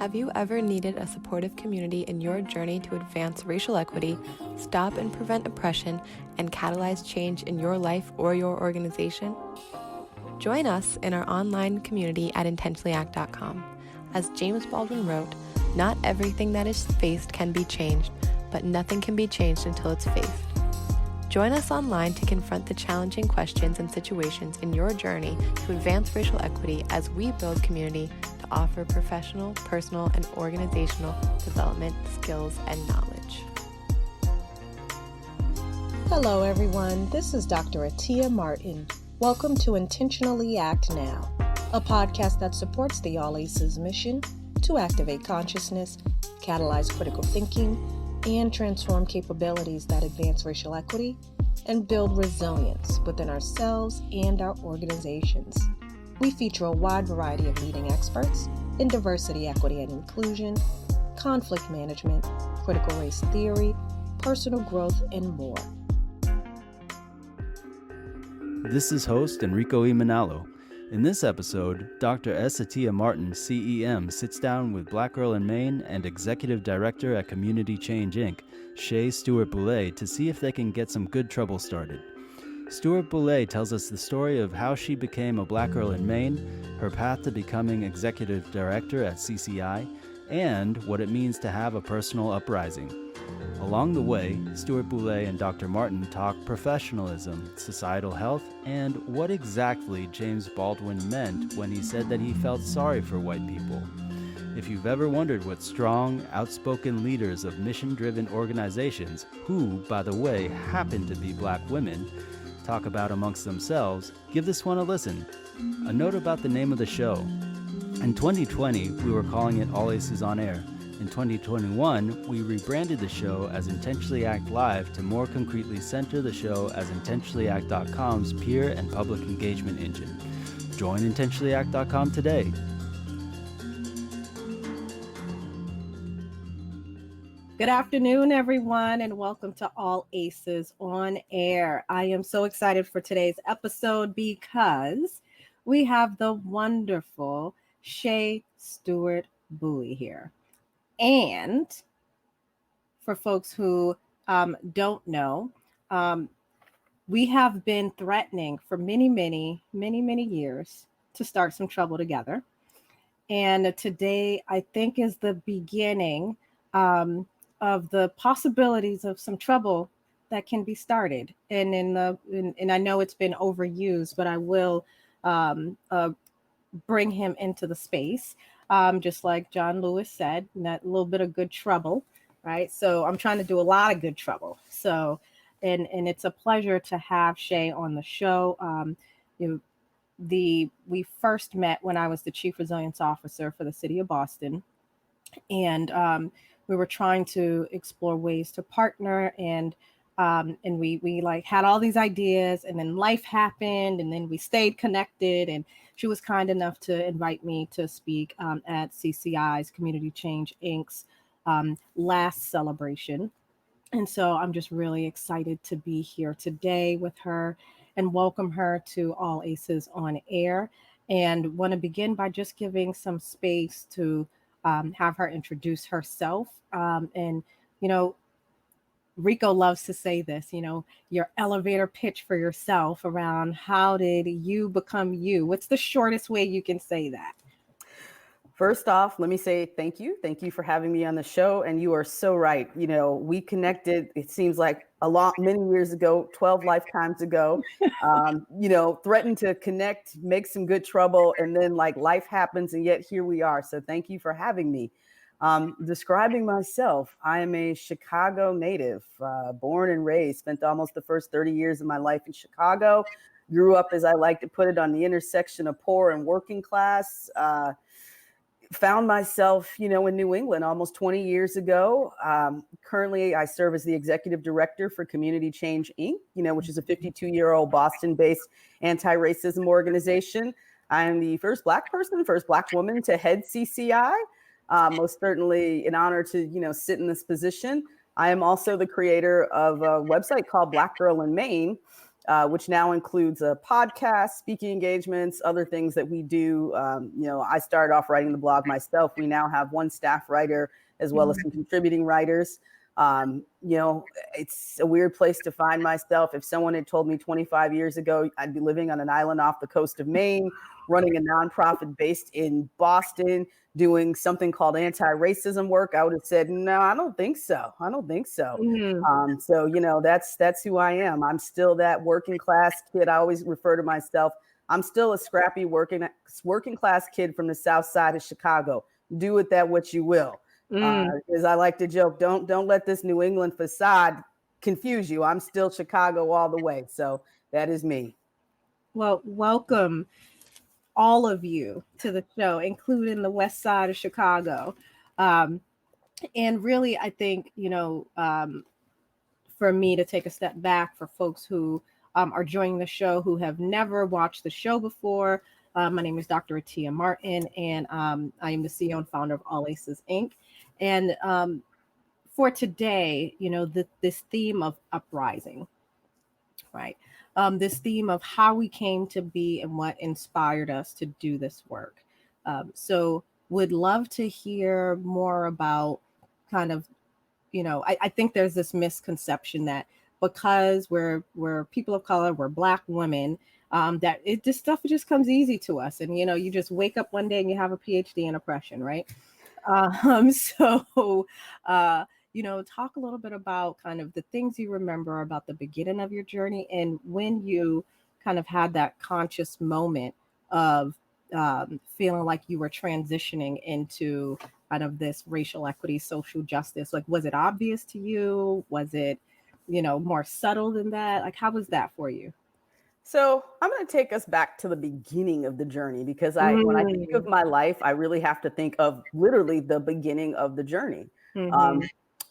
Have you ever needed a supportive community in your journey to advance racial equity, stop and prevent oppression, and catalyze change in your life or your organization? Join us in our online community at intentionallyact.com. As James Baldwin wrote, "Not everything that is faced can be changed, but nothing can be changed until it's faced." Join us online to confront the challenging questions and situations in your journey to advance racial equity as we build community to offer professional, personal, and organizational development, skills, and knowledge. Hello, everyone. This is Dr. Atyia Martin. Welcome to Intentionally Act Now, a podcast that supports the All Aces mission to activate consciousness, catalyze critical thinking, and transform capabilities that advance racial equity and build resilience within ourselves and our organizations. We feature a wide variety of leading experts in diversity, equity, and inclusion, conflict management, critical race theory, personal growth, and more. This is host Enrico Imanalo. In this episode, Dr. Atyia Martin, CEM, sits down with Black Girl in Maine and Executive Director at Community Change, Inc., Shay Stewart-Bouley, to see if they can get some good trouble started. Stewart-Bouley tells us the story of how she became a Black girl in Maine, her path to becoming Executive Director at CCI, and what it means to have a personal uprising. Along the way, Stewart-Bouley and Dr. Martin talk professionalism, societal health, and what exactly James Baldwin meant when he said that he felt sorry for white people. If you've ever wondered what strong, outspoken leaders of mission-driven organizations, who, by the way, happen to be Black women, talk about amongst themselves, give this one a listen. A note about the name of the show. In 2020, we were calling it All Aces on Air. In 2021, we rebranded the show as Intentionally Act Live to more concretely center the show as intentionallyact.com's peer and public engagement engine. Join intentionallyact.com today. Good afternoon, everyone, and welcome to All Aces on Air. I am so excited for today's episode because we have the wonderful Shay Stewart-Bouley here. And for folks who don't know, we have been threatening for many years to start some trouble together. And today, I think, is the beginning of the possibilities of some trouble that can be started. And I know it's been overused, but I will bring him into the space. Just like John Lewis said, that little bit of good trouble, right? So I'm trying to do a lot of good trouble. So, and it's a pleasure to have Shay on the show. We first met when I was the Chief Resilience Officer for the City of Boston, and we were trying to explore ways to partner, and we like had all these ideas, and then life happened, and then we stayed connected, and she was kind enough to invite me to speak at CCI's Community Change Inc.'s last celebration. And so I'm just really excited to be here today with her and welcome her to All Aces on Air, and want to begin by just giving some space to have her introduce herself. And, you know, Rico loves to say this, your elevator pitch for yourself around how did you become you? What's the shortest way you can say that? First off, let me say thank you. Thank you for having me on the show. And you are so right. We connected, it seems like many years ago, 12 lifetimes ago, threatened to connect, make some good trouble. And then life happens. And yet here we are. So thank you for having me. Describing myself, I am a Chicago native, born and raised, spent almost the first 30 years of my life in Chicago, grew up, as I like to put it, on the intersection of poor and working class, found myself, in New England almost 20 years ago. Currently, I serve as the Executive Director for Community Change, Inc., which is a 52-year-old Boston-based anti-racism organization. I am the first Black woman to head CCI. Most certainly an honor to, sit in this position. I am also the creator of a website called Black Girl in Maine, which now includes a podcast, speaking engagements, other things that we do. I started off writing the blog myself. We now have one staff writer as well as some contributing writers. It's a weird place to find myself. If someone had told me 25 years ago I'd be living on an island off the coast of Maine, running a nonprofit based in Boston, doing something called anti-racism work, I would have said, no, I don't think so. That's who I am. I'm still that working class kid. I always refer to myself. I'm still a scrappy working class kid from the South Side of Chicago. Do with that what you will. As I like to joke, don't let this New England facade confuse you. I'm still Chicago all the way. So that is me. Well, welcome all of you to the show, including the West Side of Chicago. And really, I think, for me to take a step back for folks who are joining the show who have never watched the show before. My name is Dr. Atyia Martin, and I am the CEO and founder of All Aces Inc. And for today, this theme of uprising, right? This theme of how we came to be and what inspired us to do this work. So would love to hear more about kind of, I think there's this misconception that because we're people of color, we're Black women, that this stuff just comes easy to us. And, you just wake up one day and you have a PhD in oppression, right? Talk a little bit about kind of the things you remember about the beginning of your journey and when you kind of had that conscious moment of feeling like you were transitioning into kind of this racial equity, social justice. Like, was it obvious to you? Was it, more subtle than that? Like, how was that for you? So I'm going to take us back to the beginning of the journey, because when I think of my life, I really have to think of literally the beginning of the journey.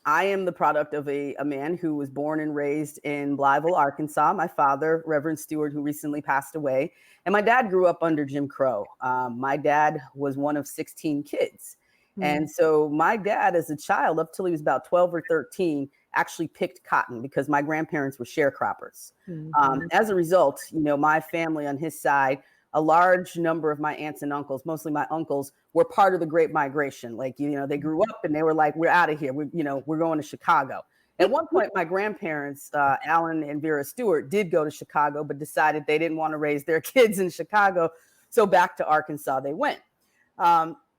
I am the product of a man who was born and raised in Blytheville, Arkansas. My father, Reverend Stewart, who recently passed away, and my dad grew up under Jim Crow. My dad was one of 16 kids. And so my dad, as a child, up till he was about 12 or 13, actually picked cotton because my grandparents were sharecroppers. As a result, my family on his side, a large number of my aunts and uncles, mostly my uncles, were part of the Great Migration. Like, they grew up and they were like, we're out of here. We're going to Chicago. At one point, my grandparents, Alan and Vera Stewart, did go to Chicago, but decided they didn't want to raise their kids in Chicago. So back to Arkansas they went.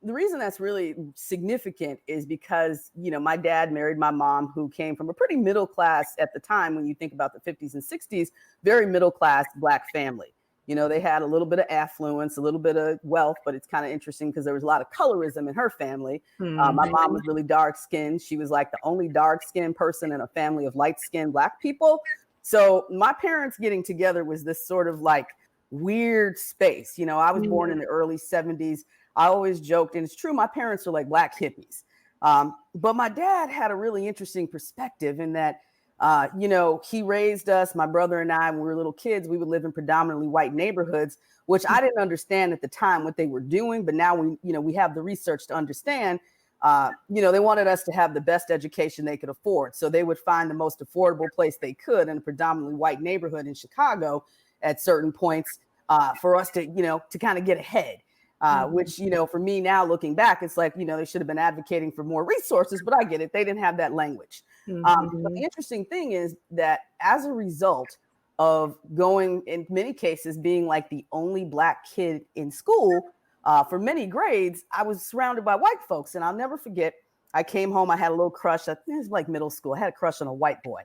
The reason that's really significant is because, my dad married my mom, who came from a pretty middle class at the time. When you think about the 50s and 60s, very middle class Black family. They had a little bit of affluence, a little bit of wealth, but it's kind of interesting because there was a lot of colorism in her family. My mom was really dark skinned. She was like the only dark skinned person in a family of light skinned Black people. So my parents getting together was this sort of like weird space. I was born in the early 70s. I always joked, and it's true, my parents are like Black hippies. But my dad had a really interesting perspective in that, he raised us, my brother and I, when we were little kids. We would live in predominantly white neighborhoods, which I didn't understand at the time what they were doing. But now we have the research to understand, they wanted us to have the best education they could afford. So they would find the most affordable place they could in a predominantly white neighborhood in Chicago at certain points for us to kind of get ahead. Which, for me now looking back, it's like, they should have been advocating for more resources, but I get it. They didn't have that language. But the interesting thing is that as a result of going, in many cases, being like the only Black kid in school for many grades, I was surrounded by white folks. And I'll never forget, I came home, I had a little crush. It was like middle school. I had a crush on a white boy.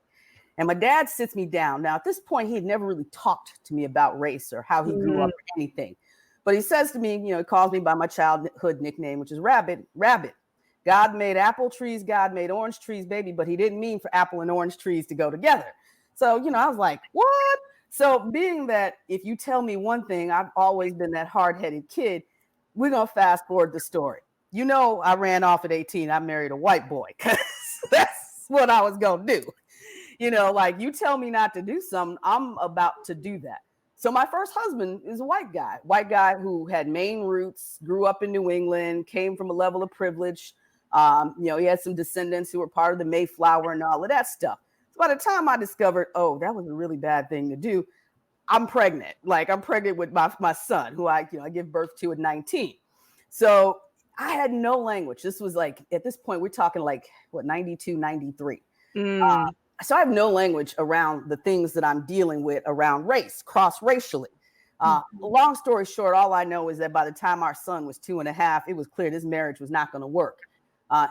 And my dad sits me down. Now, at this point, he had never really talked to me about race or how he grew up or anything. But he says to me, he calls me by my childhood nickname, which is Rabbit. Rabbit. God made apple trees, God made orange trees, baby, but he didn't mean for apple and orange trees to go together. So, I was like, what? So being that if you tell me one thing, I've always been that hard-headed kid, we're going to fast forward the story. I ran off at 18. I married a white boy because that's what I was going to do. Like you tell me not to do something, I'm about to do that. So my first husband is a white guy who had Maine roots, grew up in New England, came from a level of privilege. He had some descendants who were part of the Mayflower and all of that stuff. So by the time I discovered, oh, that was a really bad thing to do, I'm pregnant. Like I'm pregnant with my son, who I give birth to at 19. So I had no language. This was like, at this point, we're talking like, 92, 93. So I have no language around the things that I'm dealing with around race, cross-racially. Long story short, all I know is that by the time our son was 2.5, it was clear this marriage was not going to work.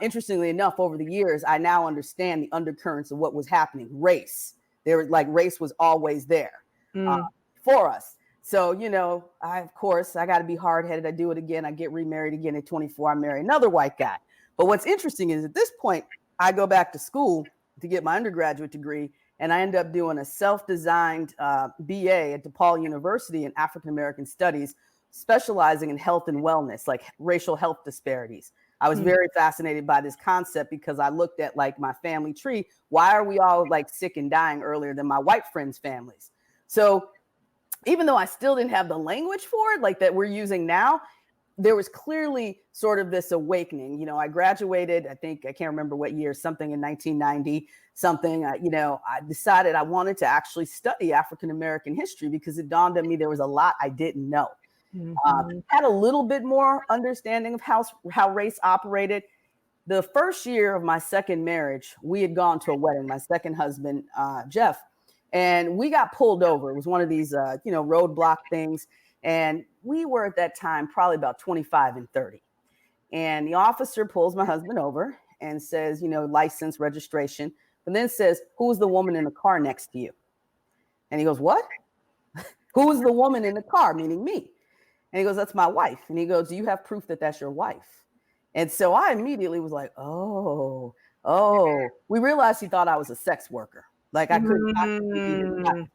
Interestingly enough, over the years, I now understand the undercurrents of what was happening. Race. Race was always there for us. So, of course, I got to be hard-headed. I do it again. I get remarried again at 24. I marry another white guy. But what's interesting is at this point, I go back to school to get my undergraduate degree, and I end up doing a self-designed BA at DePaul University in African American Studies, specializing in health and wellness, like racial health disparities. I was very fascinated by this concept because I looked at like my family tree. Why are we all like sick and dying earlier than my white friends' families? So even though I still didn't have the language for it, like that we're using now, there was clearly sort of this awakening. I graduated, I can't remember what year, something in 1990, something, I decided I wanted to actually study African-American history because it dawned on me there was a lot I didn't know. Had a little bit more understanding of how race operated. The first year of my second marriage, we had gone to a wedding, my second husband, Jeff, and we got pulled over. It was one of these, roadblock things. And we were at that time probably about 25 and 30. And the officer pulls my husband over and says, license, registration, but then says, who's the woman in the car next to you? And he goes, what? Who's the woman in the car? Meaning me. And he goes, that's my wife. And he goes, do you have proof that that's your wife? And so I immediately was like, oh, we realized he thought I was a sex worker. Like I couldn't possibly.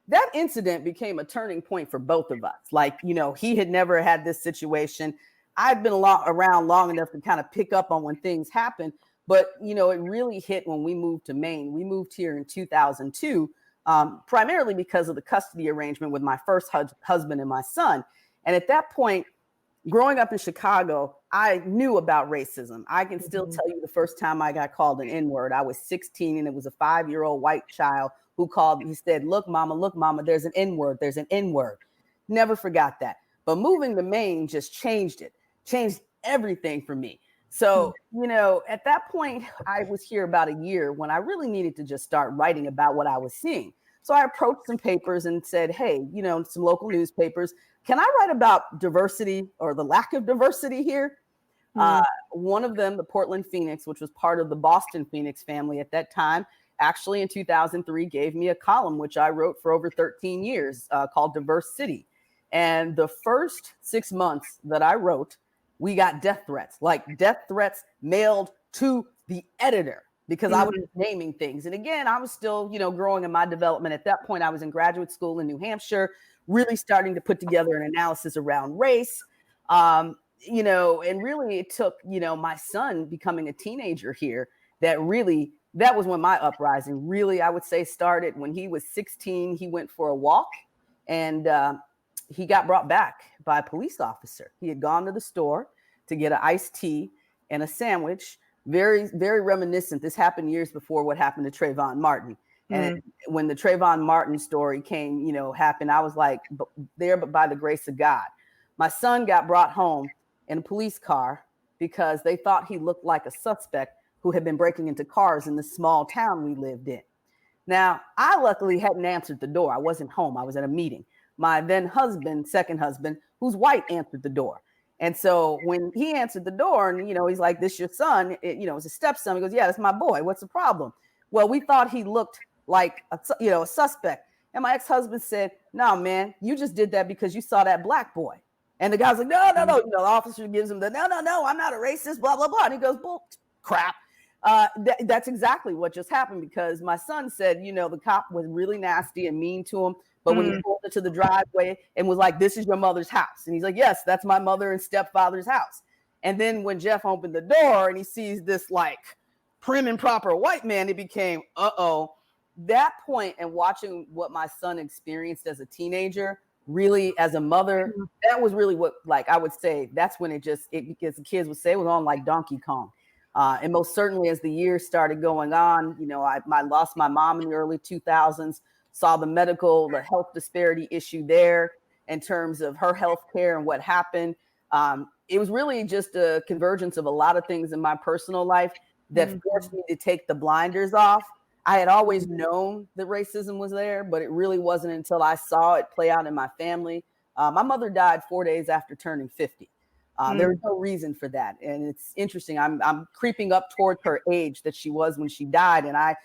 That incident became a turning point for both of us. Like, he had never had this situation. I'd been around long enough to kind of pick up on when things happen. But, it really hit when we moved to Maine. We moved here in 2002, primarily because of the custody arrangement with my first husband and my son. And at that point, growing up in Chicago, I knew about racism. I can still tell you the first time I got called an N-word. I was 16 and it was a 5-year-old white child who called me. He said, look, mama, there's an N-word. There's an N-word. Never forgot that. But moving to Maine just changed everything for me. So, at that point, I was here about a year when I really needed to just start writing about what I was seeing. So I approached some papers and said, hey, some local newspapers, can I write about diversity or the lack of diversity here? One of them, the Portland Phoenix, which was part of the Boston Phoenix family at that time, actually in 2003 gave me a column, which I wrote for over 13 years called Diverse City. And the first 6 months that I wrote, we got death threats mailed to the editor because I was naming things. And again, I was still, growing in my development. At that point, I was in graduate school in New Hampshire, really starting to put together an analysis around race. And really it took, my son becoming a teenager here that was when my uprising really, I would say, started. When he was 16, he went for a walk and he got brought back by a police officer. He had gone to the store to get an iced tea and a sandwich. Very, very reminiscent. This happened years before what happened to Trayvon Martin. And when the Trayvon Martin story happened, I was like, but by the grace of God. My son got brought home in a police car because they thought he looked like a suspect who had been breaking into cars in the small town we lived in. Now, I luckily hadn't answered the door. I wasn't home. I was at a meeting. My then second husband, who's white, answered the door. And so when he answered the door and, he's like, this your son, it's a stepson. He goes, yeah, that's my boy. What's the problem? Well, we thought he looked like, a suspect. And my ex-husband said, no, man, you just did that because you saw that black boy. And the guy's like, no. The officer gives him no, I'm not a racist, blah, blah, blah. And he goes, bull crap. That's exactly what just happened because my son said, the cop was really nasty and mean to him. But when he pulled into the driveway and was like, this is your mother's house. And he's like, yes, that's my mother and stepfather's house. And then when Jeff opened the door and he sees this like prim and proper white man, it became, that point. And watching what my son experienced as a teenager, really as a mother, that was really what, like, I would say that's when because the kids would say it was on like Donkey Kong. And most certainly as the years started going on, I lost my mom in the early 2000s, saw the health disparity issue there in terms of her health care and what happened. It was really just a convergence of a lot of things in my personal life that forced me to take the blinders off. I had always known that racism was there, but it really wasn't until I saw it play out in my family. My mother died 4 days after turning 50. There was no reason for that. And it's interesting. I'm creeping up towards her age that she was when she died. And I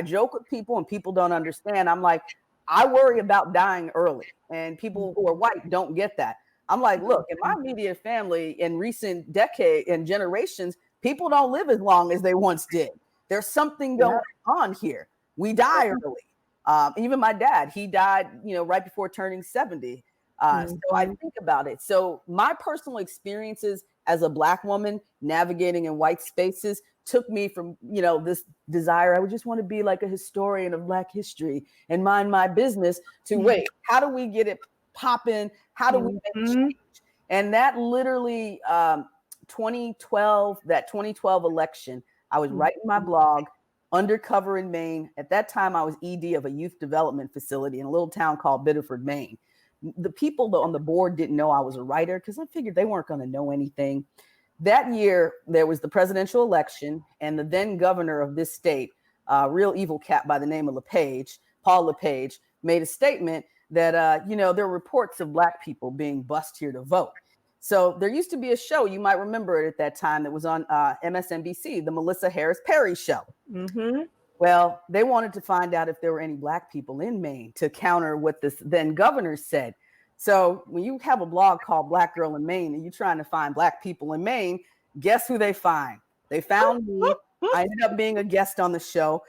joke with people and people don't understand. I'm like, I worry about dying early, and people who are white don't get that. I'm like, look, in my immediate family in recent decades and generations, people don't live as long as they once did. There's something going on here. We die early. Even my dad, he died, right before turning 70. So I think about it. So my personal experiences as a Black woman navigating in white spaces took me from, this desire, I would just want to be like a historian of Black history and mind my business, to wait, how do we get it popping? How do we make change? And that literally, 2012 election, I was writing my blog, undercover in Maine. At that time, I was ED of a youth development facility in a little town called Biddeford, Maine. The people on the board didn't know I was a writer because I figured they weren't going to know anything. That year, there was the presidential election, and the then governor of this state, real evil cat by the name of Paul LePage, made a statement that, there were reports of Black people being bused here to vote. So there used to be a show, you might remember it at that time, that was on MSNBC, the Melissa Harris Perry Show. Well, they wanted to find out if there were any Black people in Maine to counter what this then governor said. So when you have a blog called Black Girl in Maine and you're trying to find Black people in Maine, guess who they find? They found me. I ended up being a guest on the show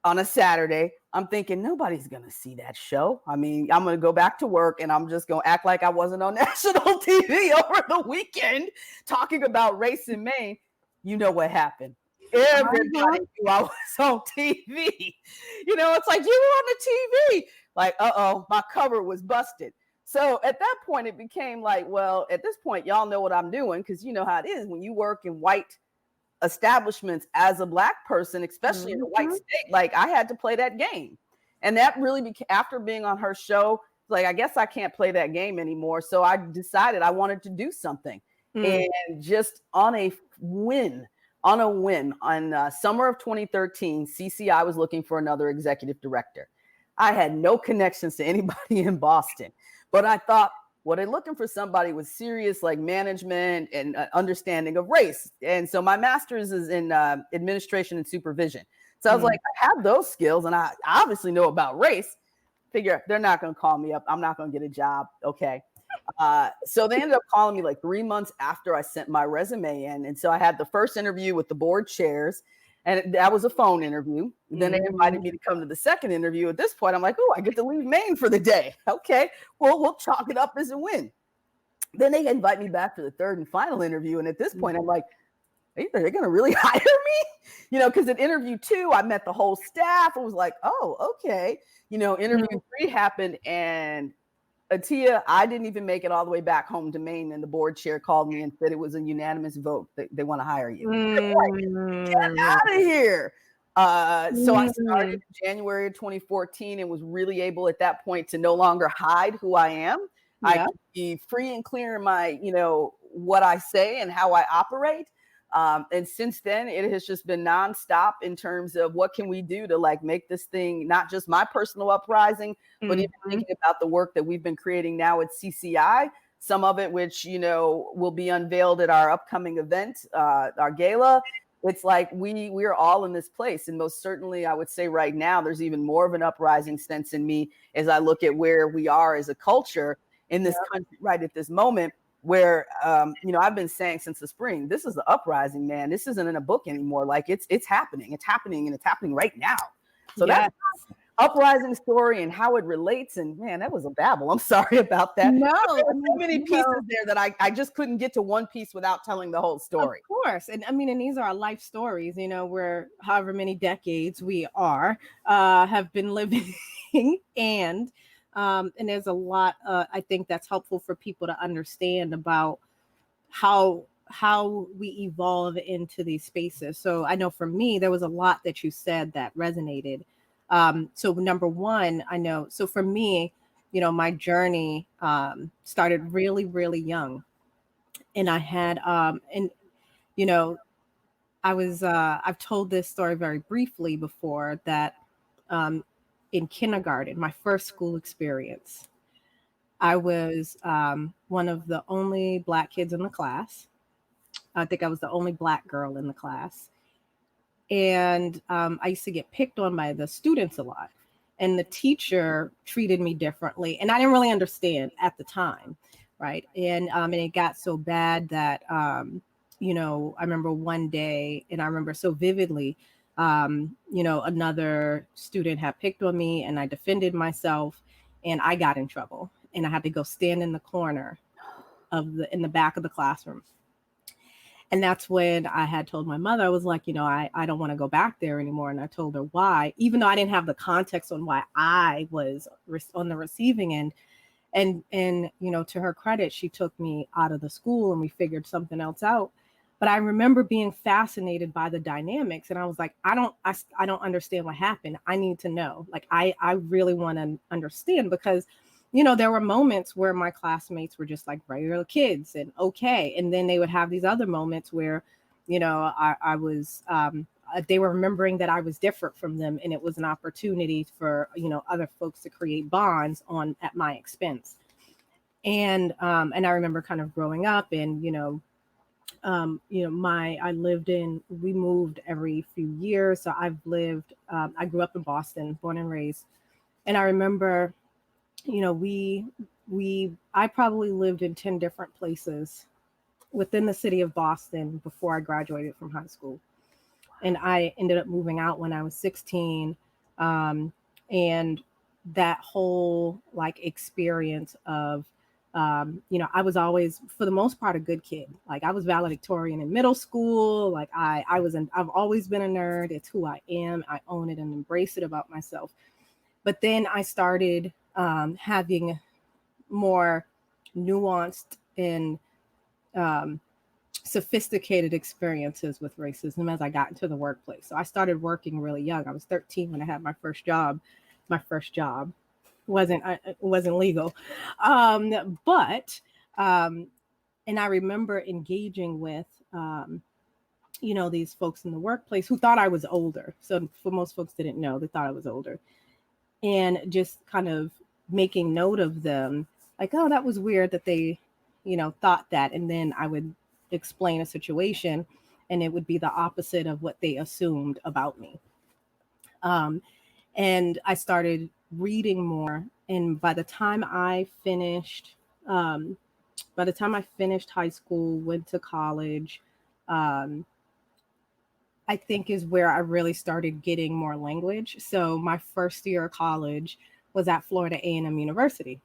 on a Saturday. I'm thinking nobody's going to see that show. I mean, I'm going to go back to work and I'm just going to act like I wasn't on national TV over the weekend talking about race in Maine. You know what happened? Everybody knew I was on TV. It's like, you were on the TV. Like, my cover was busted. So at that point, it became like, well, at this point, y'all know what I'm doing, because you know how it is when you work in white establishments as a Black person, especially in a white state. Like, I had to play that game. And that really became, after being on her show, like, I guess I can't play that game anymore. So I decided I wanted to do something. And just on a win, on summer of 2013, CCI was looking for another executive director. I had no connections to anybody in Boston, but I thought, well, they're looking for somebody with serious like management and understanding of race. And so my master's is in administration and supervision. So I was like, I have those skills and I obviously know about race. Figure they're not going to call me up. I'm not going to get a job. Okay. So they ended up calling me like 3 months after I sent my resume in. And so I had the first interview with the board chairs, and that was a phone interview. Then they invited me to come to the second interview. At this point, I'm like, oh, I get to leave Maine for the day. Okay, well, we'll chalk it up as a win. Then they invite me back for the third and final interview. And at this point, I'm like, are they going to really hire me? Because at interview 2, I met the whole staff. It was like, oh, okay. Interview 3 happened, and Atyia, I didn't even make it all the way back home to Maine, and the board chair called me and said it was a unanimous vote that they want to hire you. Like, get out of here. So I started in January of 2014 and was really able at that point to no longer hide who I am. I could be free and clear in my, what I say and how I operate. And since then, it has just been nonstop in terms of what can we do to like make this thing not just my personal uprising, but even thinking about the work that we've been creating now at CCI, some of it which, will be unveiled at our upcoming event, our gala. It's like we are all in this place. And most certainly, I would say right now, there's even more of an uprising sense in me as I look at where we are as a culture in this country right at this moment. Where, I've been saying since the spring, this is the uprising, man. This isn't in a book anymore. Like it's happening. It's happening, and it's happening right now. So that's uprising story and how it relates. And man, that was a babble. I'm sorry about that. No, there were so many pieces there that I just couldn't get to one piece without telling the whole story. Of course. And and these are our life stories, where however many decades we have been living and there's a lot, I think that's helpful for people to understand about how how we evolve into these spaces. So I know for me, there was a lot that you said that resonated. So number one, I know, so for me, my journey started really, really young. And I had, you know, I've told this story very briefly before that um, in kindergarten, my first school experience, I was one of the only Black kids in the class. I think I was the only Black girl in the class. And I used to get picked on by the students a lot. And the teacher treated me differently. And I didn't really understand at the time. Right. And it got so bad that, I remember one day, and I remember so vividly, another student had picked on me and I defended myself and I got in trouble. And I had to go stand in the corner in the back of the classroom. And that's when I had told my mother, I was like, I don't want to go back there anymore. And I told her why, even though I didn't have the context on why I was on the receiving end. And to her credit, she took me out of the school and we figured something else out. But I remember being fascinated by the dynamics. And I was like, I don't understand what happened. I need to know. Like, I really want to understand, because there were moments where my classmates were just like regular kids and okay. And then they would have these other moments where, I was, they were remembering that I was different from them. And it was an opportunity for, other folks to create bonds at my expense. And I remember kind of growing up and, we moved every few years. So I grew up in Boston, born and raised. And I remember, I probably lived in 10 different places within the city of Boston before I graduated from high school. And I ended up moving out when I was 16. And that whole experience of, I was always, for the most part, a good kid. Like, I was valedictorian in middle school. Like I've always been a nerd. It's who I am. I own it and embrace it about myself. But then I started having more nuanced and sophisticated experiences with racism as I got into the workplace. So I started working really young. I was 13 when I had my first job. My first job wasn't legal, but and I remember engaging with these folks in the workplace who thought I was older. So for most folks didn't know, they thought I was older, and just kind of making note of them, like, oh, that was weird that they, thought that. And then I would explain a situation and it would be the opposite of what they assumed about me. And I started reading more. And by the time I finished high school, went to college, I think is where I really started getting more language. So my first year of college was at Florida A&M University,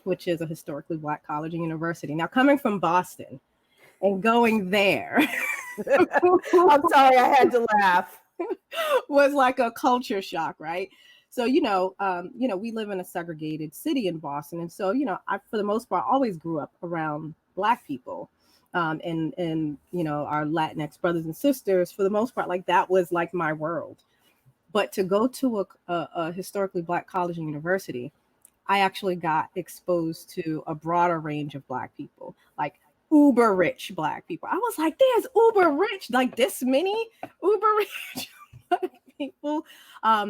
which is a historically Black college and university. Now, coming from Boston and going there, I'm sorry, I had to laugh. was like a culture shock, right? So, we live in a segregated city in Boston. And so, I, for the most part, always grew up around Black people. And our Latinx brothers and sisters, for the most part, like that was like my world. But to go to a historically Black college and university, I actually got exposed to a broader range of Black people, like uber rich Black people. I was like, there's uber rich, like this many uber rich Black people,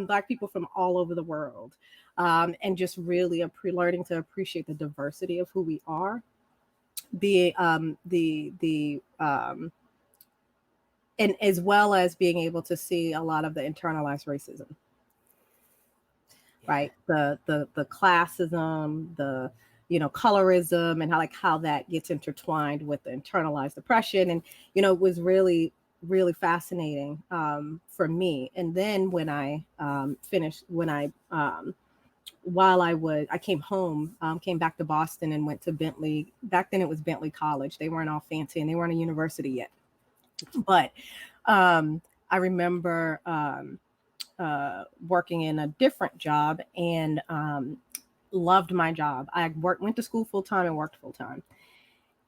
Black people from all over the world, and just really learning to appreciate the diversity of who we are. And as well as being able to see a lot of the internalized racism, right? The classism, the colorism, and how that gets intertwined with the internalized oppression. And it was really, really fascinating for me. And then when I finished, while I came home, came back to Boston and went to Bentley. Back then it was Bentley College. They weren't all fancy and they weren't a university yet. But I remember working in a different job and loved my job. I went to school full time and worked full time.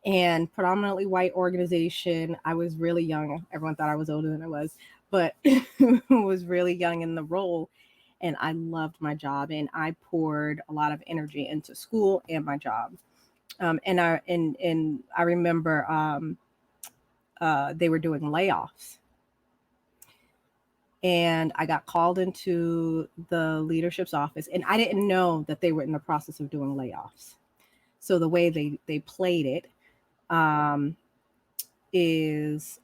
and predominantly white organization. I was really young. Everyone thought I was older than I was, but was really young in the role. And I loved my job, and I poured a lot of energy into school and my job. And I remember they were doing layoffs, and I got called into the leadership's office, and I didn't know that they were in the process of doing layoffs. So the way they played it is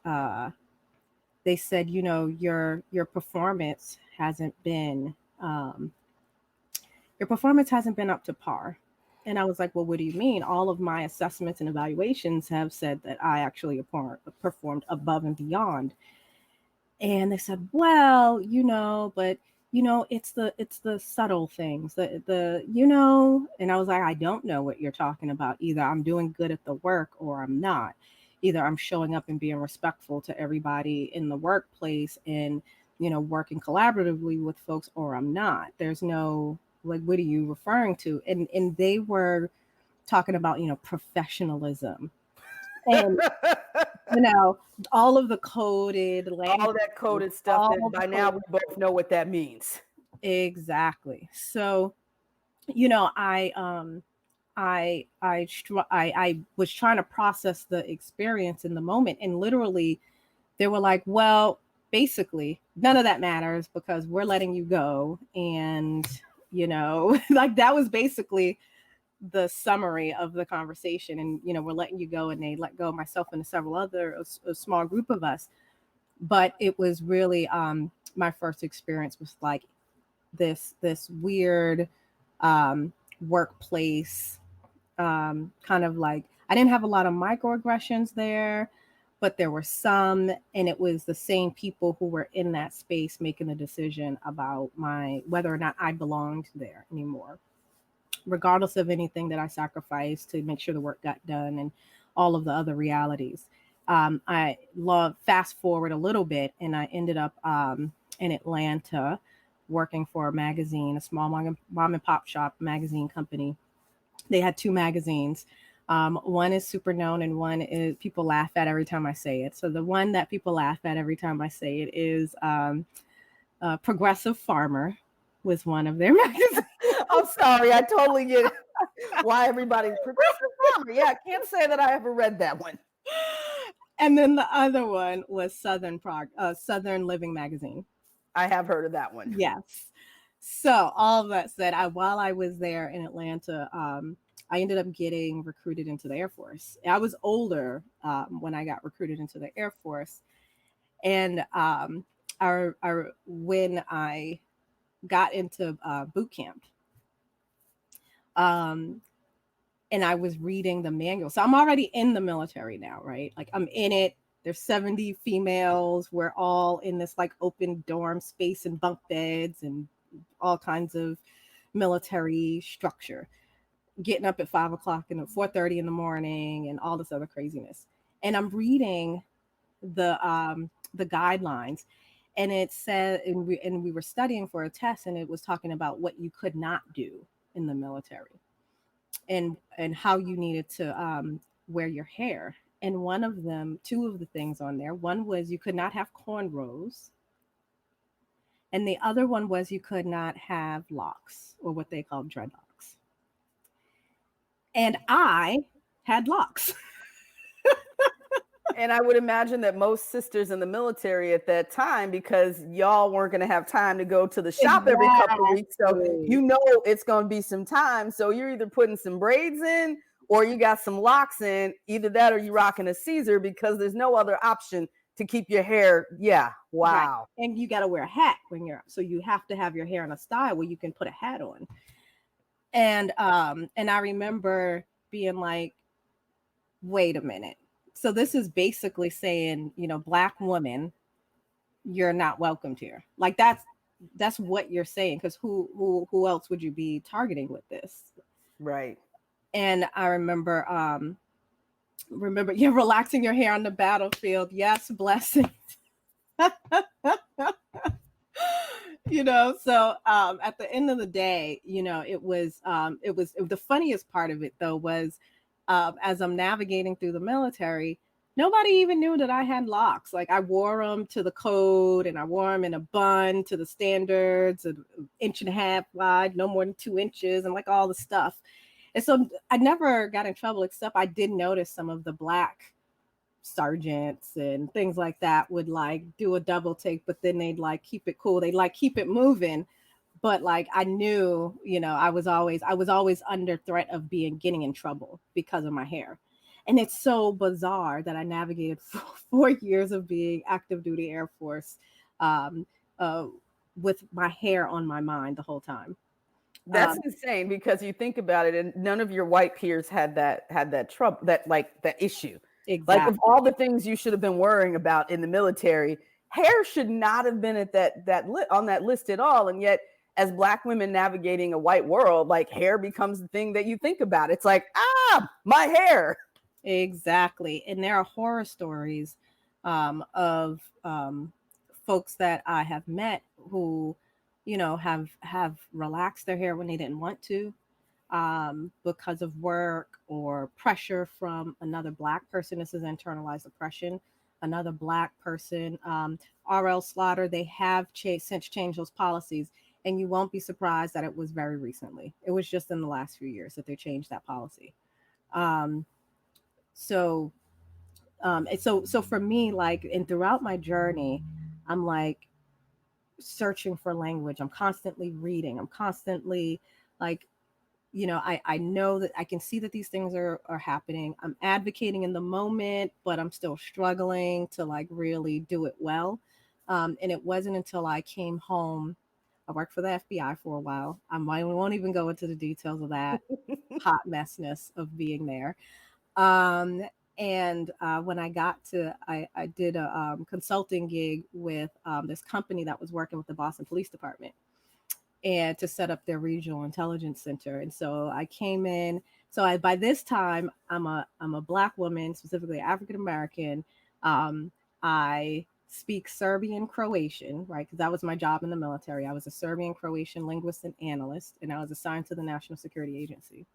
they said, you know, your performance hasn't been up to par. And I was like, well, what do you mean? All of my assessments and evaluations have said that I actually performed above and beyond. And they said, well, you know, but you know, it's the subtle things, the you know. And I was like, I don't know what you're talking about. Either I'm doing good at the work or I'm not. Either I'm showing up and being respectful to everybody in the workplace and, you know, working collaboratively with folks, or I'm not. There's no, like, what are you referring to? And they were talking about, you know, professionalism and, you know, all of the coded language, all that coded stuff that by now we both know what that means. Exactly. So, you know, I was trying to process the experience in the moment, and literally they were like, well, basically none of that matters because we're letting you go. And, you know, like that was basically the summary of the conversation. And, you know, we're letting you go, and they let go of myself and several other, a small group of us. But it was really my first experience with like this weird workplace, kind of like, I didn't have a lot of microaggressions there, but there were some, and it was the same people who were in that space making the decision about whether or not I belonged there anymore, regardless of anything that I sacrificed to make sure the work got done and all of the other realities. I fast forward a little bit, and I ended up in Atlanta working for a magazine, a small mom and pop shop magazine company. They had two magazines. One is super known, and one is people laugh at every time I say it. So the one that people laugh at every time I say it is Progressive Farmer was one of their magazines. I'm sorry, I totally get why everybody Progressive Farmer. Yeah, I can't say that I ever read that one. And then the other one was Southern Living magazine. I have heard of that one. Yes. So all of that said, while I was there in Atlanta, I ended up getting recruited into the Air Force. I was older when I got recruited into the Air Force. And when I got into boot camp, and I was reading the manual. So I'm already in the military now, right? Like I'm in it. There's 70 females. We're all in this like open dorm space and bunk beds and all kinds of military structure. Getting up at 5:00 and 4:30 in the morning and all this other craziness. And I'm reading the guidelines, and it said, and we were studying for a test, and it was talking about what you could not do in the military, and how you needed to wear your hair. And two of the things on there, one was you could not have cornrows, and the other one was you could not have locks, or what they call dreadlocks. And I had locks. And I would imagine that most sisters in the military at that time, because y'all weren't going to have time to go to the shop every couple of weeks. So you know it's going to be some time. So you're either putting some braids in or you got some locks in. Either that or you rocking a Caesar, because there's no other option to keep your hair. Yeah. Wow. Right. And you got to wear a hat so you have to have your hair in a style where you can put a hat on. And I remember being like, wait a minute. So this is basically saying, you know, Black woman, you're not welcomed here. Like that's what you're saying, because who else would you be targeting with this? Right. And I remember you're relaxing your hair on the battlefield. Yes, blessings. You know, so at the end of the day, you know, it was the funniest part of it though was as I'm navigating through the military, nobody even knew that I had locks. Like I wore them to the code, and I wore them in a bun to the standards, an inch and a half wide, no more than 2 inches, and like all the stuff. And so I never got in trouble, except I did notice some of the Black sergeants and things like that would like do a double take, but then they'd like keep it cool. They'd like keep it moving. But like I knew, I was always under threat of getting in trouble because of my hair. And it's so bizarre that I navigated 4 years of being active duty Air Force with my hair on my mind the whole time. That's insane, because you think about it, and none of your white peers had that trouble, that issue. Exactly. Like, of all the things you should have been worrying about in the military, hair should not have been at on that list at all. And yet, as Black women navigating a white world, like hair becomes the thing that you think about. It's like, my hair. Exactly. And there are horror stories of folks that I have met who, have relaxed their hair when they didn't want to, because of work or pressure from another Black person. This is internalized oppression. Another Black person, R.L. Slaughter, they have since changed those policies. And you won't be surprised that it was very recently. It was just in the last few years that they changed that policy. So for me, like, and throughout my journey, I'm like searching for language. I'm constantly reading. I'm constantly like, I know that I can see that these things are happening. I'm advocating in the moment, but I'm still struggling to like really do it well. And it wasn't until I came home. I worked for the FBI for a while. I won't even go into the details of that hot messness of being there. And when I got to, I did a consulting gig with this company that was working with the Boston Police Department, and to set up their regional intelligence center. And so I came in. So by this time, I'm a Black woman, specifically African American. I speak Serbian Croatian, right? Because that was my job in the military. I was a Serbian Croatian linguist and analyst, and I was assigned to the National Security Agency.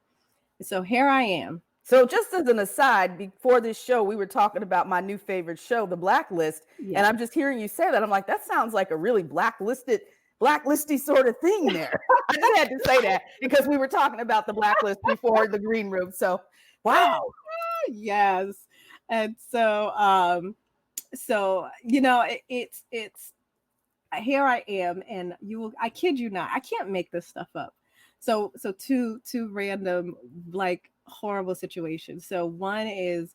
And so here I am. So just as an aside, before this show, we were talking about my new favorite show, The Blacklist. Yeah. And I'm just hearing you say that. I'm like, that sounds like a really blacklisty sort of thing there. I just had to say that because we were talking about The Blacklist before the green room. So, wow. Yes. And so, it's here I am, and I kid you not, I can't make this stuff up. So two random, like, horrible situations. So one is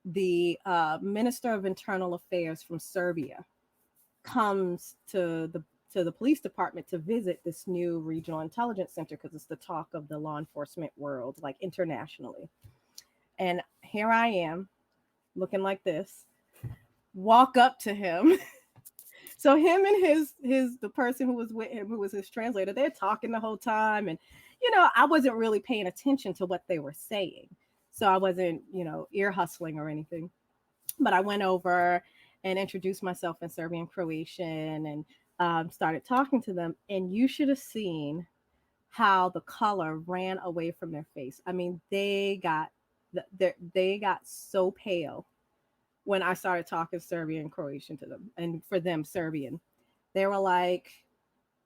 the Minister of Internal Affairs from Serbia comes to the police department to visit this new regional intelligence center, because it's the talk of the law enforcement world, like internationally. And here I am, looking like this, walk up to him. So him and the person who was with him, who was his translator, they're talking the whole time. And, I wasn't really paying attention to what they were saying. So I wasn't, ear hustling or anything. But I went over and introduced myself in Serbian Croatian and started talking to them. And you should have seen how the color ran away from their face. I mean, they got so pale when I started talking Serbian Croatian to them, and for them Serbian. They were like,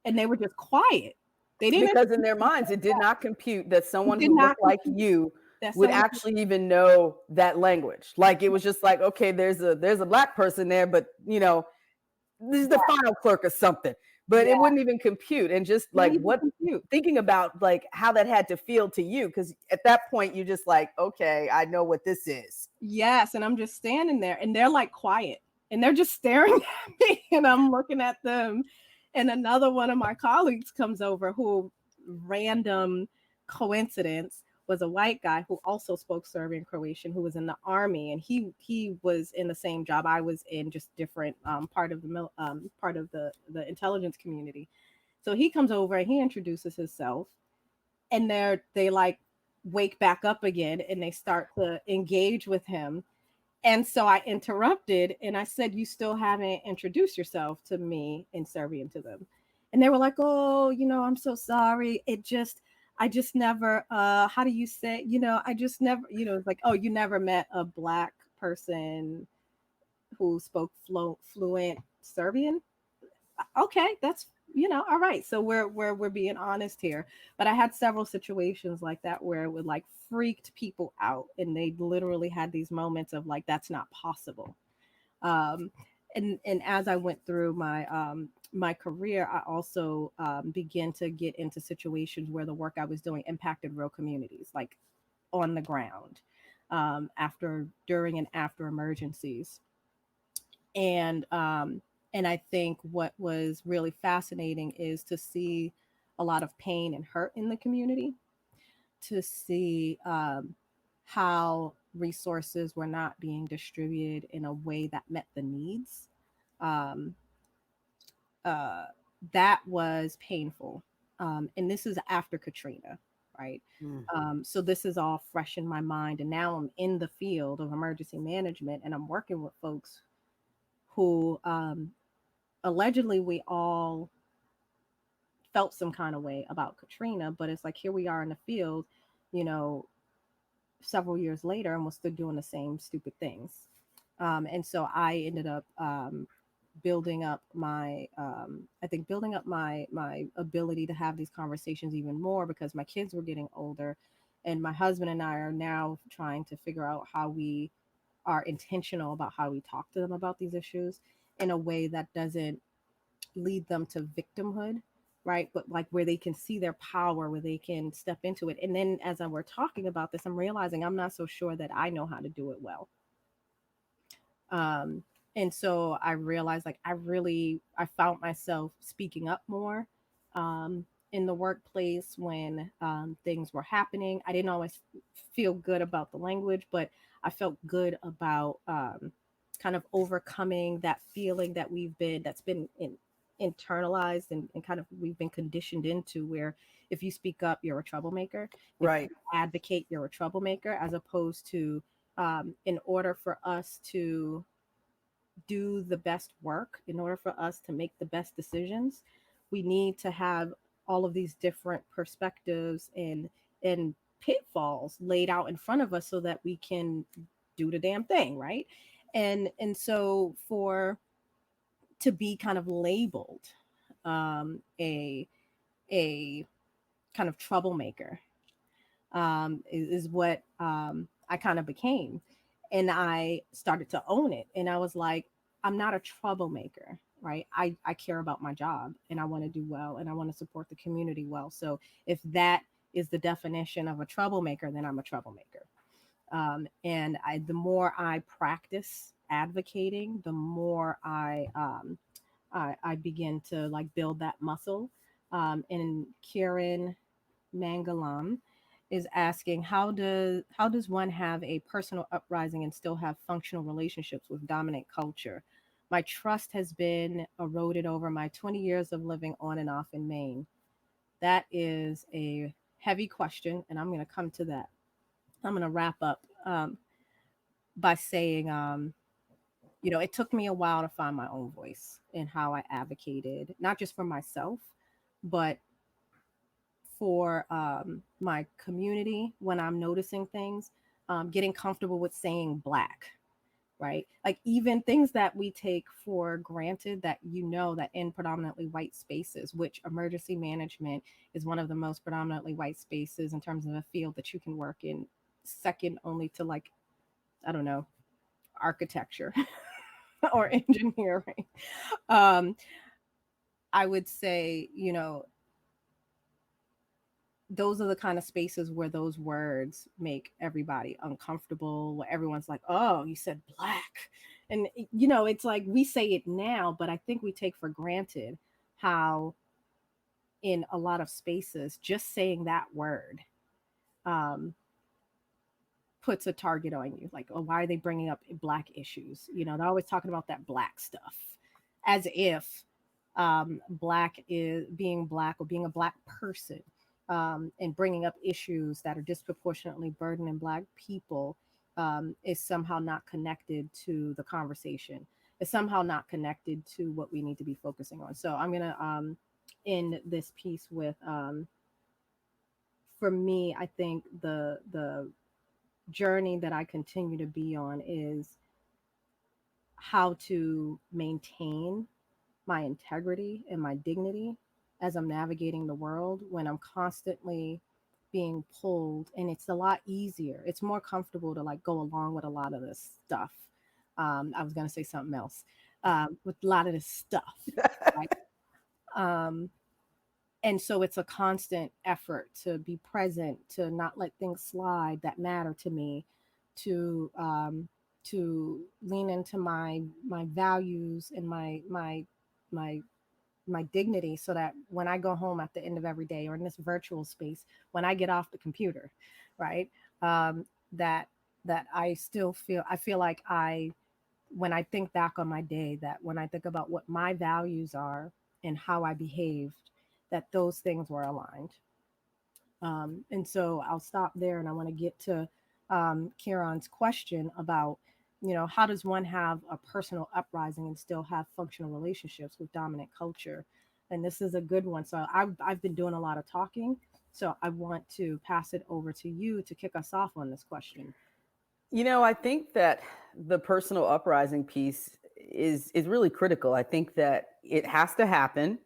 and they were just quiet. They didn't, because in their minds it did not compute that someone who looked like you would actually even know that language. Like, it was just like, okay, there's a Black person there, but this is the file clerk or something. But it wouldn't even compute. And just like thinking about like how that had to feel to you, because at that point you just like, okay, I know what this is. Yes. And I'm just standing there, and they're like quiet, and they're just staring at me, and I'm looking at them. And another one of my colleagues comes over, who, random coincidence, was a white guy who also spoke Serbian Croatian, who was in the army, and he was in the same job I was in, just different part of the intelligence community. So he comes over and he introduces himself, and they like wake back up again, and they start to engage with him. And so I interrupted, and I said, "You still haven't introduced yourself to me," in Serbian to them. And they were like, "Oh, I'm so sorry. I just never, how do you say, I just never, it's like, oh, you never met a Black person who spoke fluent Serbian. Okay, that's, all right. So we're being honest here. But I had several situations like that where it would like freaked people out, and they literally had these moments of like, that's not possible. Um, and as I went through my career, I also began to get into situations where the work I was doing impacted real communities, like on the ground, after, during, and after emergencies. And I think what was really fascinating is to see a lot of pain and hurt in the community, to see how resources were not being distributed in a way that met the needs. Um, uh, that was painful. And this is after Katrina, right? Mm. So this is all fresh in my mind. And now I'm in the field of emergency management, and I'm working with folks who allegedly we all felt some kind of way about Katrina, but it's like here we are in the field, you know, several years later, and we're still doing the same stupid things. And so I ended up building up my, I think building up my ability to have these conversations even more, because my kids were getting older, and my husband and I are now trying to figure out how we are intentional about how we talk to them about these issues in a way that doesn't lead them to victimhood, right? But like where they can see their power, where they can step into it. And then as we're talking about this, I'm realizing I'm not so sure that I know how to do it well. Um, and so I realized like I found myself speaking up more in the workplace when things were happening. I didn't always feel good about the language, but I felt good about kind of overcoming that feeling that that's been internalized, and kind of we've been conditioned into, where if you speak up, you're a troublemaker. If Right. you advocate, you're a troublemaker, as opposed to in order for us to do the best work, in order for us to make the best decisions, we need to have all of these different perspectives and pitfalls laid out in front of us so that we can do the damn thing, right? And so for to be kind of labeled a kind of troublemaker is what I kind of became. And I started to own it. And I was like, I'm not a troublemaker, right? I care about my job, and I want to do well, and I want to support the community well. So if that is the definition of a troublemaker, then I'm a troublemaker. The more I practice advocating, the more I begin to like build that muscle. And Kieran Mangalam is asking, how does one have a personal uprising and still have functional relationships with dominant culture? My trust has been eroded over my 20 years of living on and off in Maine. That is a heavy question, and I'm going to come to that. I'm going to wrap up by saying, it took me a while to find my own voice in how I advocated, not just for myself, but for my community when I'm noticing things, getting comfortable with saying Black, right? Like even things that we take for granted, that that in predominantly white spaces, which emergency management is one of the most predominantly white spaces in terms of a field that you can work in, second only to like, I don't know, architecture or engineering. Um, I would say, those are the kind of spaces where those words make everybody uncomfortable, where everyone's like, oh, you said Black. And, it's like we say it now, but I think we take for granted how in a lot of spaces, just saying that word um, puts a target on you. Like, oh, why are they bringing up Black issues? They're always talking about that Black stuff, as if Black is being Black, or being a Black person, and bringing up issues that are disproportionately burdening Black people is somehow not connected to the conversation. It's somehow not connected to what we need to be focusing on. So I'm going to end this piece with for me, I think the journey that I continue to be on is how to maintain my integrity and my dignity as I'm navigating the world when I'm constantly being pulled. And it's a lot easier. It's more comfortable to like go along with a lot of this stuff. I was going to say something else with a lot of this stuff. Right? Um, and so it's a constant effort to be present, to not let things slide that matter to me, to lean into my values and my my dignity, so that when I go home at the end of every day or in this virtual space, when I get off the computer, right, that I still feel, I feel like when I think back on my day, that when I think about what my values are and how I behaved, that those things were aligned. And so I'll stop there, and I want to get to Kieran's question about, how does one have a personal uprising and still have functional relationships with dominant culture? And this is a good one. So I've been doing a lot of talking. So I want to pass it over to you to kick us off on this question. I think that the personal uprising piece is really critical. I think that it has to happen.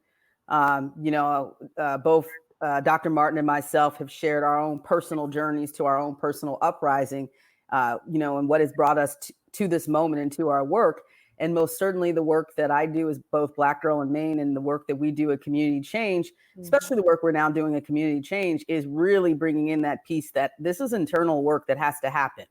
Both Dr. Martin and myself have shared our own personal journeys to our own personal uprising, and what has brought us to this moment and to our work. And most certainly the work that I do as both Black Girl in Maine and the work that we do at Community Change, especially the work we're now doing at Community Change, is really bringing in that piece that this is internal work that has to happen.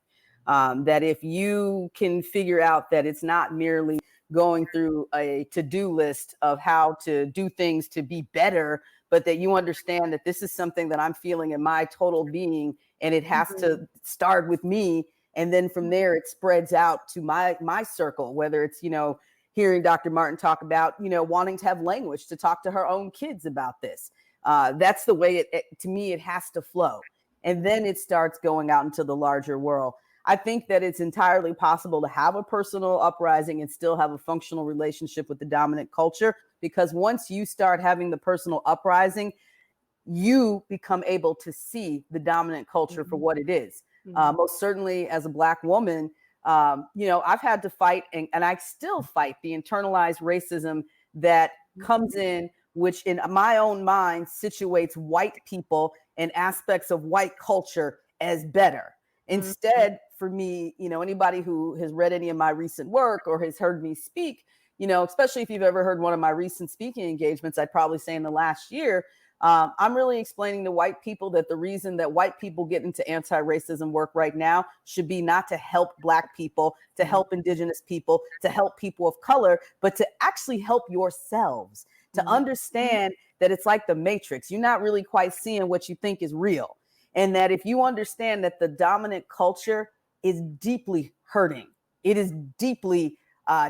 That if you can figure out that it's not merely going through a to-do list of how to do things to be better, but that you understand that this is something that I'm feeling in my total being, and it has to start with me. And then from there, it spreads out to my circle, whether it's, hearing Dr. Martin talk about, wanting to have language to talk to her own kids about this. That's the way to me, it has to flow. And then it starts going out into the larger world. I think that it's entirely possible to have a personal uprising and still have a functional relationship with the dominant culture, because once you start having the personal uprising, you become able to see the dominant culture for what it is. Most certainly as a Black woman, I've had to fight and I still fight the internalized racism that comes in, which in my own mind situates white people and aspects of white culture as better. Instead, for me, anybody who has read any of my recent work or has heard me speak, especially if you've ever heard one of my recent speaking engagements, I'd probably say in the last year, I'm really explaining to white people that the reason that white people get into anti-racism work right now should be not to help Black people, to help Indigenous people, to help people of color, but to actually help yourselves, to understand that it's like the Matrix. You're not really quite seeing what you think is real. And that if you understand that the dominant culture is deeply hurting, it is deeply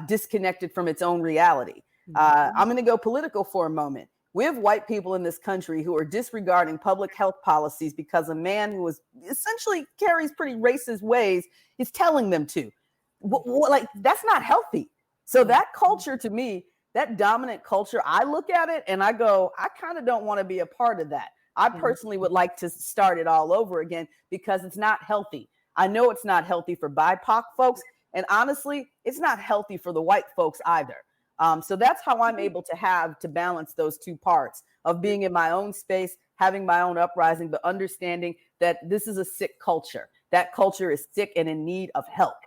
disconnected from its own reality. I'm going to go political for a moment. We have white people in this country who are disregarding public health policies because a man who essentially carries pretty racist ways is telling them to. Like, that's not healthy. So that culture, to me, that dominant culture, I look at it and I go, I kind of don't want to be a part of that. I personally would like to start it all over again, because it's not healthy. I know it's not healthy for BIPOC folks. And honestly, it's not healthy for the white folks either. So that's how I'm able to balance those two parts of being in my own space, having my own uprising, but understanding that this is a sick culture. That culture is sick and in need of help.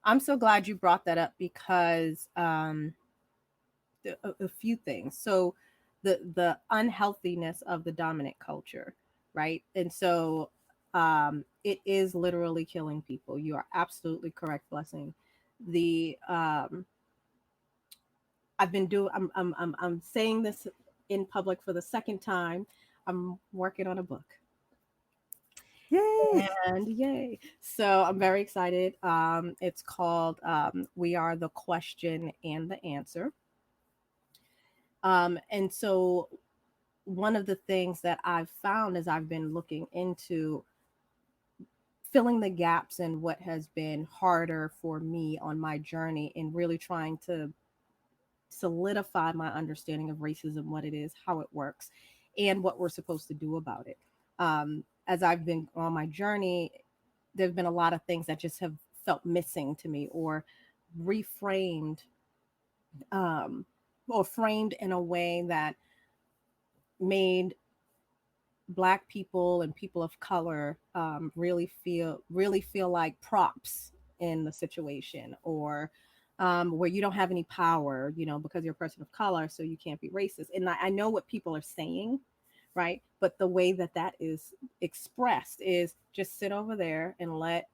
I'm so glad you brought that up, because a few things. So the unhealthiness of the dominant culture, right? And so it is literally killing people. You are absolutely correct, Blessing. I'm saying this in public for the second time. I'm working on a book. Yay! And yay. So I'm very excited. It's called We Are the Question and the Answer. And so one of the things that I've found as I've been looking into filling the gaps in what has been harder for me on my journey, and really trying to solidify my understanding of racism, what it is, how it works, and what we're supposed to do about it. As I've been on my journey, there's been a lot of things that just have felt missing to me, or reframed, um, or framed in a way that made Black people and people of color really feel like props in the situation, or where you don't have any power, because you're a person of color, so you can't be racist. And I know what people are saying, right? But the way that that is expressed is just sit over there and let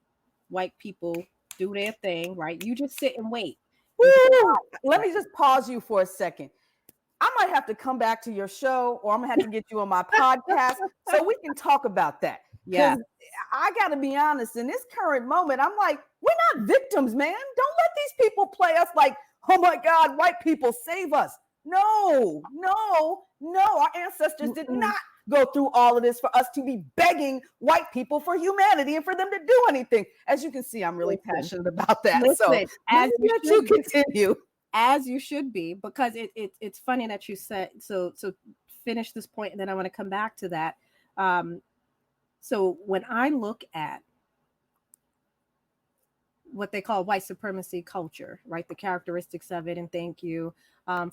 white people do their thing, right? You just sit and wait. Woo! Let me just pause you for a second. I might have to come back to your show, or I'm gonna have to get you on my podcast so we can talk about that. Yeah. Because I got to be honest, in this current moment, I'm like, we're not victims, man. Don't let these people play us like, oh my God, white people save us. No, no, no. Our ancestors did not go through all of this for us to be begging white people for humanity and for them to do anything. As you can see, I'm really passionate about that. So as you continue. As you should be, because it's funny that you said so. Finish this point, and then I want to come back to that. So when I look at what they call white supremacy culture, right, the characteristics of it, and thank you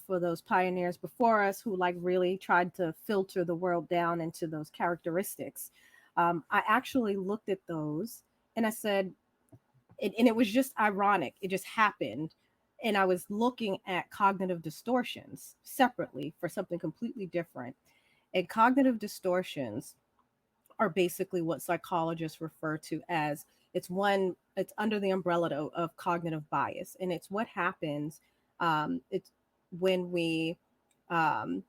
for those pioneers before us who like really tried to filter the world down into those characteristics. I actually looked at those and I said, and it was just ironic. It just happened. And I was looking at cognitive distortions separately for something completely different. And cognitive distortions are basically what psychologists refer to as it's under the umbrella of cognitive bias. And it's what happens, it's when we um,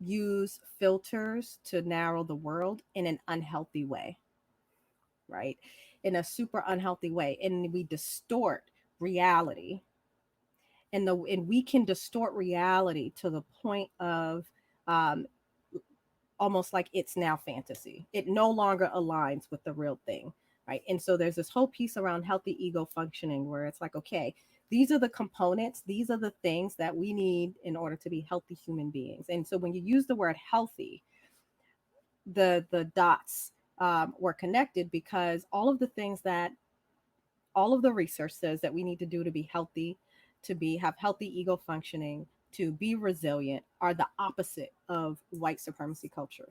use filters to narrow the world in an unhealthy way, right? In a super unhealthy way. And we distort reality, and we can distort reality to the point of um, almost like it's now fantasy. It no longer aligns with the real thing, right? And so there's this whole piece around healthy ego functioning where it's like, okay, these are the components, these are the things that we need in order to be healthy human beings. And so when you use the word healthy, the dots were connected, because all of the things that all of the research says that we need to do to be healthy, have healthy ego functioning, to be resilient, are the opposite of white supremacy culture.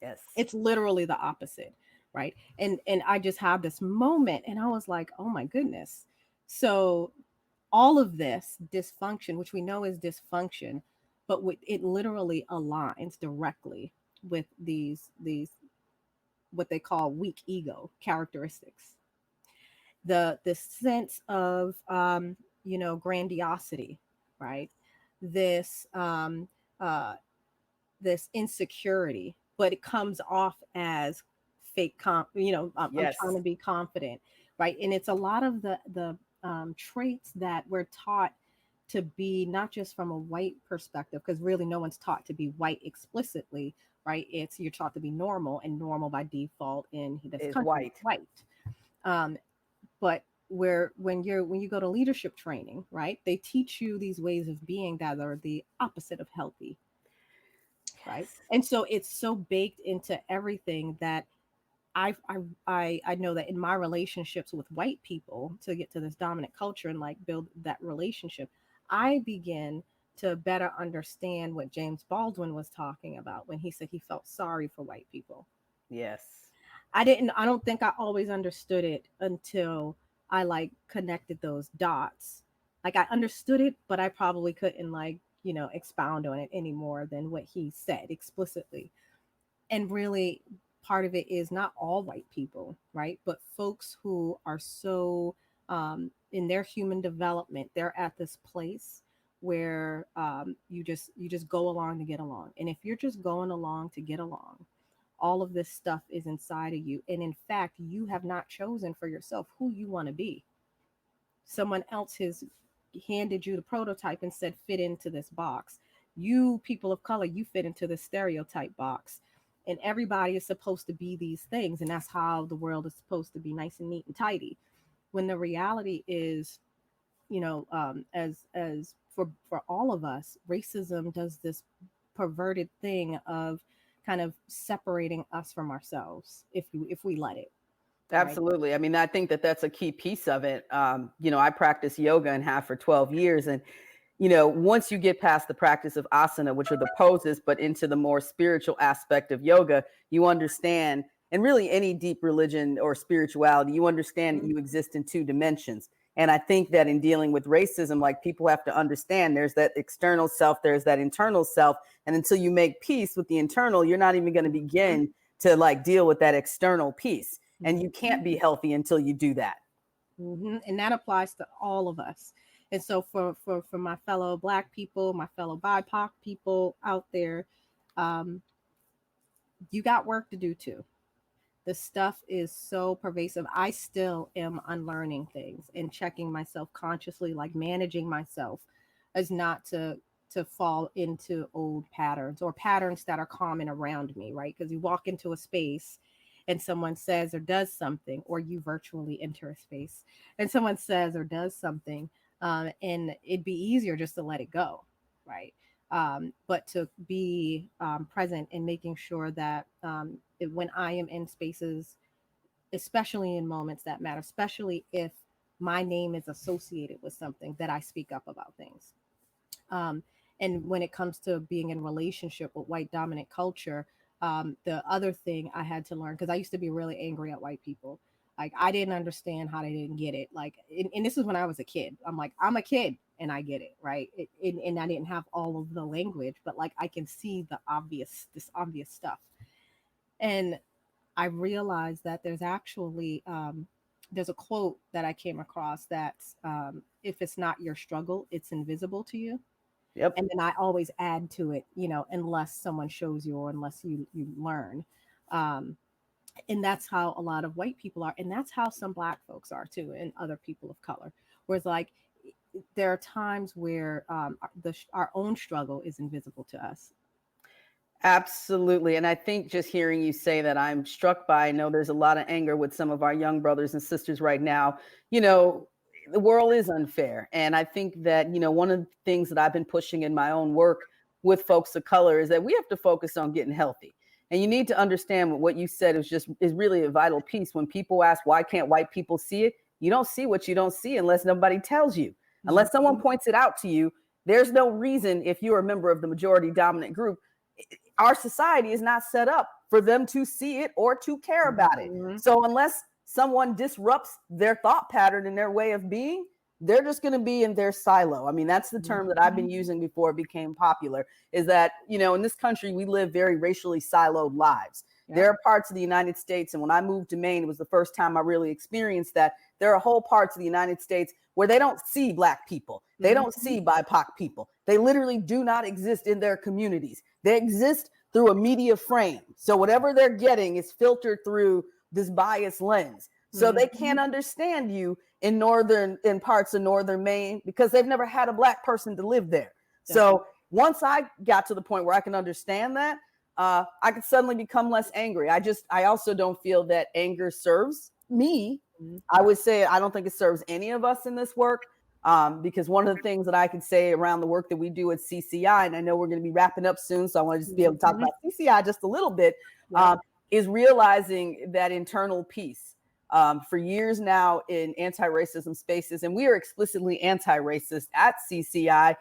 Yes. It's literally the opposite, right? And I just have this moment and I was like, "Oh my goodness." So all of this dysfunction, which we know is dysfunction, but it literally aligns directly with these what they call weak ego characteristics. The sense of grandiosity, right? This uh this insecurity, but it comes off as fake I'm Yes. trying to be confident, right? And it's a lot of the traits that we're taught to be, not just from a white perspective, because really no one's taught to be white explicitly, right? It's you're taught to be normal, and normal by default in this Is country white. is white. um, but where when you go to leadership training, right, they teach you these ways of being that are the opposite of healthy, right? And so it's so baked into everything that I know that in my relationships with white people, to get to this dominant culture and like build that relationship, I begin to better understand what James Baldwin was talking about when he said he felt sorry for white people. Yes. I don't think I always understood it until I like connected those dots. Like I understood it, but I probably couldn't like, expound on it any more than what he said explicitly. And really part of it is not all white people, right? But folks who are so in their human development, they're at this place where you just go along to get along. And if you're just going along to get along, all of this stuff is inside of you. And in fact, you have not chosen for yourself who you want to be. Someone else has handed you the prototype and said, fit into this box. You, people of color, you fit into the stereotype box. And everybody is supposed to be these things. And that's how the world is supposed to be, nice and neat and tidy. When the reality is, as for all of us, racism does this perverted thing of kind of separating us from ourselves if we let it. Absolutely. Right? I mean, I think that that's a key piece of it. I practiced yoga and have for 12 years. And, once you get past the practice of asana, which are the poses, but into the more spiritual aspect of yoga, you understand, and really any deep religion or spirituality, you understand that you exist in two dimensions. And I think that in dealing with racism, like, people have to understand there's that external self, there's that internal self. And until you make peace with the internal, you're not even going to begin to like deal with that external piece. And you can't be healthy until you do that. And that applies to all of us. And so for my fellow Black people, my fellow BIPOC people out there, you got work to do too. The stuff is so pervasive. I still am unlearning things and checking myself consciously, like managing myself as not to fall into old patterns or patterns that are common around me, right? Because you walk into a space and someone says or does something, or you virtually enter a space and someone says or does something, and it'd be easier just to let it go, right? But to be present and making sure that when I am in spaces, especially in moments that matter, especially if my name is associated with something, that I speak up about things. And when it comes to being in relationship with white dominant culture, the other thing I had to learn, because I used to be really angry at white people. Like, I didn't understand how they didn't get it. Like, and this is when I was a kid. I'm like, I'm a kid and I get it, right? And I didn't have all of the language, but like, I can see this obvious stuff. And I realized that there's actually, there's a quote that I came across that's, if it's not your struggle, it's invisible to you. Yep. And then I always add to it, unless someone shows you or unless you learn. And that's how a lot of white people are. And that's how some Black folks are too, and other people of color. Whereas like, there are times where our own struggle is invisible to us. Absolutely. And I think just hearing you say that, I'm struck by, I know there's a lot of anger with some of our young brothers and sisters right now. The world is unfair. And I think that, one of the things that I've been pushing in my own work with folks of color is that we have to focus on getting healthy. And you need to understand what you said is really a vital piece. When people ask, why can't white people see it? You don't see what you don't see unless nobody tells you, unless someone points it out to you. There's no reason, if you're a member of the majority dominant group, our society is not set up for them to see it or to care about it. So unless someone disrupts their thought pattern and their way of being, they're just going to be in their silo. I mean, that's the term that I've been using before it became popular, is that, in this country, we live very racially siloed lives. Yeah. There are parts of the United States, and when I moved to Maine, it was the first time I really experienced that. There are whole parts of the United States where they don't see Black people. They don't see BIPOC people. They literally do not exist in their communities. They exist through a media frame. So whatever they're getting is filtered through this biased lens. So they can't understand you in parts of northern Maine because they've never had a Black person to live there. So once I got to the point where I can understand that, I could suddenly become less angry. I also don't feel that anger serves me. I would say I don't think it serves any of us in this work, because one of the things that I could say around the work that we do at CCI, and I know we're going to be wrapping up soon, so I want to just be able to talk about CCI just a little bit, is realizing that internal peace. For years now in anti-racism spaces, and we are explicitly anti-racist at CCI,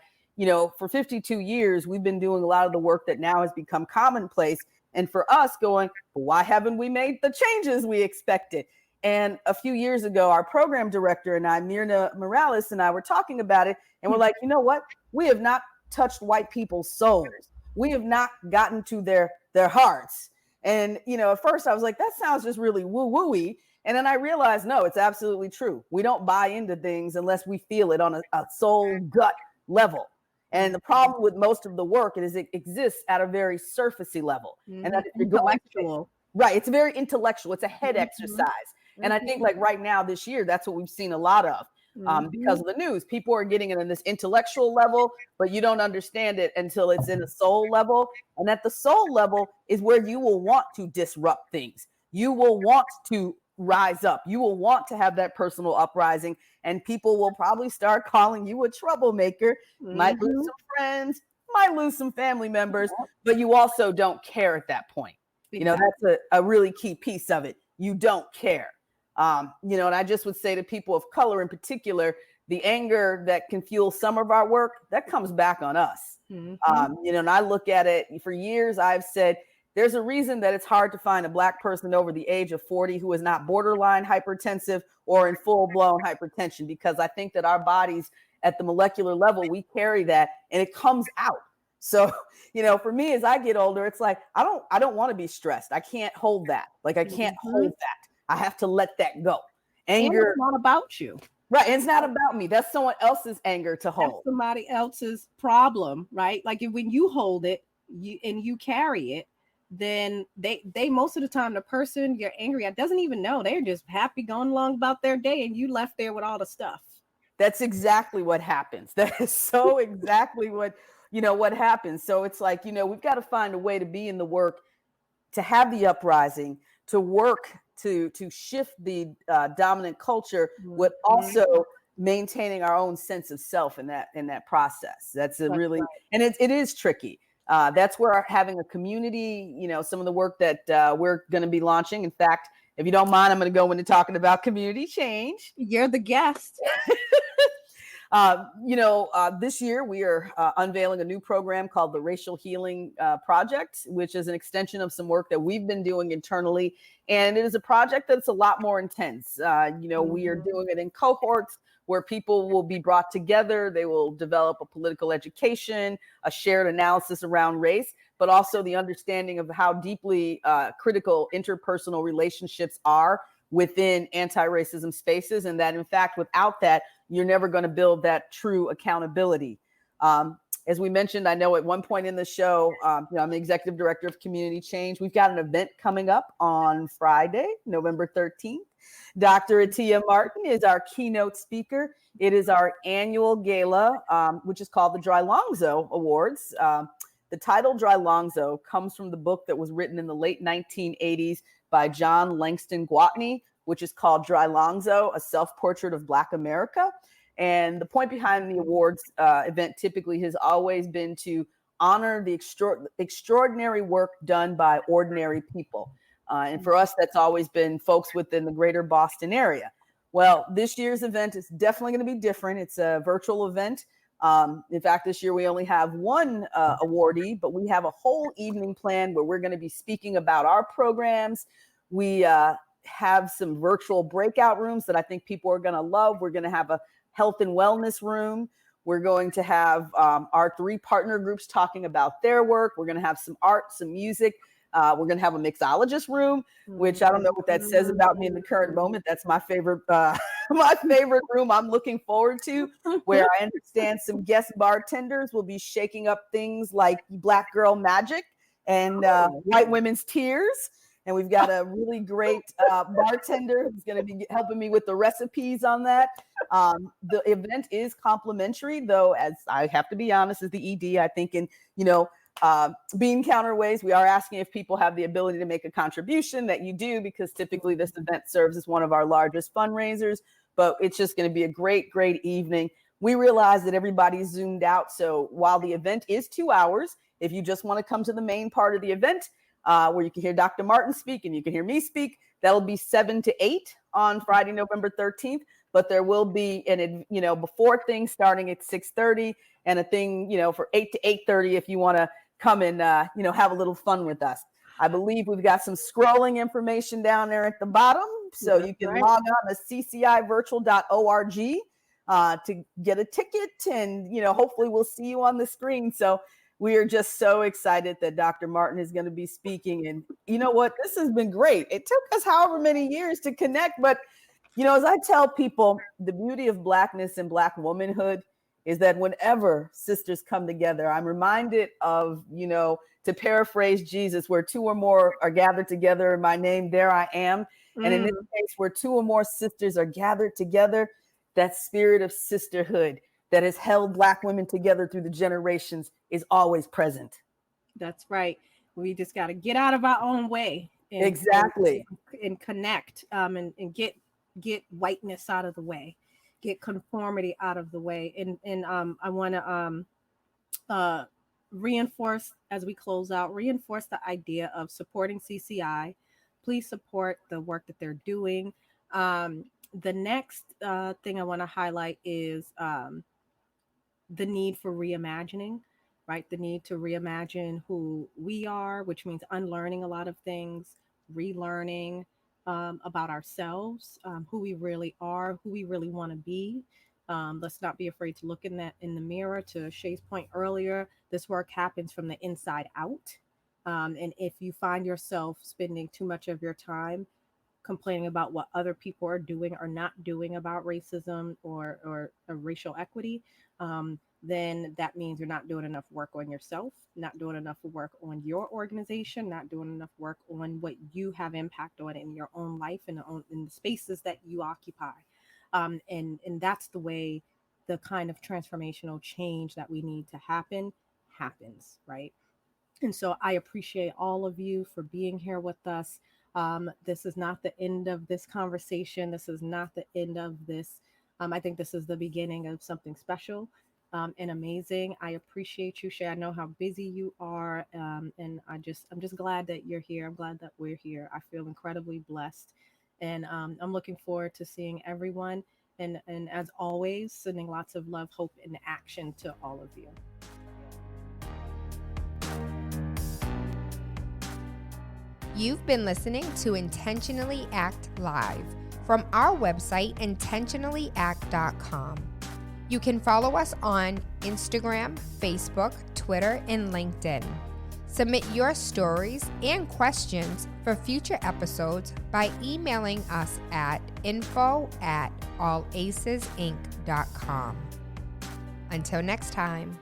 for 52 years, we've been doing a lot of the work that now has become commonplace. And for us going, why haven't we made the changes we expected? And a few years ago, our program director and I, Myrna Morales, and I were talking about it. And we're like, you know what? We have not touched white people's souls. We have not gotten to their hearts. And, at first I was like, that sounds just really woo-woo-y. And then I realized, no, it's absolutely true. We don't buy into things unless we feel it on a soul gut level. And the problem with most of the work is it exists at a very surfacey level. And that it's intellectual. Right. It's very intellectual. It's a head exercise. And I think like right now this year, that's what we've seen a lot of because of the news. People are getting it on this intellectual level, but you don't understand it until it's in a soul level. And at the soul level is where you will want to disrupt things. You will want to rise up. You will want to have that personal uprising, and people will probably start calling you a troublemaker. Might lose some friends, might lose some family members, but you also don't care at that point. Exactly. That's a really key piece of it. You don't care. And I just would say to people of color in particular, the anger that can fuel some of our work, that comes back on us. And I look at it for years. I've said there's a reason that it's hard to find a Black person over the age of 40 who is not borderline hypertensive or in full blown hypertension, because I think that our bodies at the molecular level, we carry that and it comes out. So, for me, as I get older, it's like, I don't want to be stressed. I can't hold that. Like, I can't hold that. I have to let that go. Anger. And it's not about you. Right. It's not about me. That's someone else's anger to hold. That's somebody else's problem, right? Like when you hold it and you carry it, then they most of the time, the person you're angry at doesn't even know. They're just happy going along about their day, and you left there with all the stuff. That's exactly what happens. That is so exactly what happens. So it's like, we've got to find a way to be in the work, to have the uprising, to work to shift the dominant culture, with also maintaining our own sense of self in that process. That's really, and it is tricky. That's where having a community, some of the work that we're going to be launching. In fact, if you don't mind, I'm going to go into talking about community change. You're the guest. This year we are unveiling a new program called the Racial Healing Project, which is an extension of some work that we've been doing internally. And it is a project that's a lot more intense. We are doing it in cohorts where people will be brought together. They will develop a political education, a shared analysis around race, but also the understanding of how deeply critical interpersonal relationships are within anti-racism spaces. And that, in fact, without that, you're never going to build that true accountability. As we mentioned, I know at one point in the show, I'm the executive director of community change. We've got an event coming up on Friday, November 13th. Dr. Atyia Martin is our keynote speaker. It is our annual gala, which is called the Dry Longzo Awards. The title Dry Longzo comes from the book that was written in the late 1980s by John Langston Gwatney, which is called Dry Longzo, A Self-Portrait of Black America. And the point behind the awards event typically has always been to honor the extraordinary work done by ordinary people. And for us, that's always been folks within the greater Boston area. Well, this year's event is definitely going to be different. It's a virtual event. In fact, this year we only have one awardee, but we have a whole evening planned where we're going to be speaking about our programs. We have some virtual breakout rooms that I think people are going to love. We're going to have a health and wellness room. We're going to have our 3 partner groups talking about their work. We're going to have some art, some music. We're going to have a mixologist room, which I don't know what that says about me in the current moment. That's my favorite room I'm looking forward to, where I understand some guest bartenders will be shaking up things like Black Girl Magic and White Women's Tears. And we've got a really great bartender who's going to be helping me with the recipes on that. The event is complimentary, though, as I have to be honest, as the ED, I think in, bean counter ways, we are asking if people have the ability to make a contribution. That you do, because typically this event serves as one of our largest fundraisers. But it's just going to be a great, great evening. We realize that everybody's zoomed out. So while the event is 2 hours, if you just want to come to the main part of the event, where you can hear Dr. Martin speak and you can hear me speak, that'll be 7 to 8 on Friday, November 13th. But there will be before things starting at 6:30 and a thing, for 8 to 8:30 if you want to come and, have a little fun with us. I believe we've got some scrolling information down there at the bottom. So you can log on to ccivirtual.org to get a ticket, and, hopefully we'll see you on the screen. So we are just so excited that Dr. Martin is going to be speaking. And you know what? This has been great. It took us however many years to connect. But, as I tell people, the beauty of Blackness and Black womanhood is that whenever sisters come together, I'm reminded of, to paraphrase Jesus, where 2 or more are gathered together in my name, there I am. And in this case, where 2 or more sisters are gathered together, that spirit of sisterhood that has held Black women together through the generations is always present. That's right. We just got to get out of our own way. And connect and get whiteness out of the way, get conformity out of the way. And I want to reinforce, as we close out, reinforce the idea of supporting CCI. Please support the work that they're doing. The next thing I want to highlight is the need for reimagining, right? The need to reimagine who we are, which means unlearning a lot of things, relearning about ourselves, who we really are, who we really want to be. Let's not be afraid to look in the mirror. To Shay's point earlier, this work happens from the inside out. And if you find yourself spending too much of your time complaining about what other people are doing or not doing about racism or racial equity, then that means you're not doing enough work on yourself, not doing enough work on your organization, not doing enough work on what you have impact on in your own life and in the spaces that you occupy. And that's the way the kind of transformational change that we need to happens, right? And so I appreciate all of you for being here with us. This is not the end of this conversation. This is not the end of this. I think this is the beginning of something special and amazing. I appreciate you, Shay. I know how busy you are, and I'm just glad that you're here. I'm glad that we're here. I feel incredibly blessed, and I'm looking forward to seeing everyone. And as always, sending lots of love, hope, and action to all of you. You've been listening to Intentionally Act Live from our website, intentionallyact.com. You can follow us on Instagram, Facebook, Twitter, and LinkedIn. Submit your stories and questions for future episodes by emailing us at info@allacesinc.com. Until next time.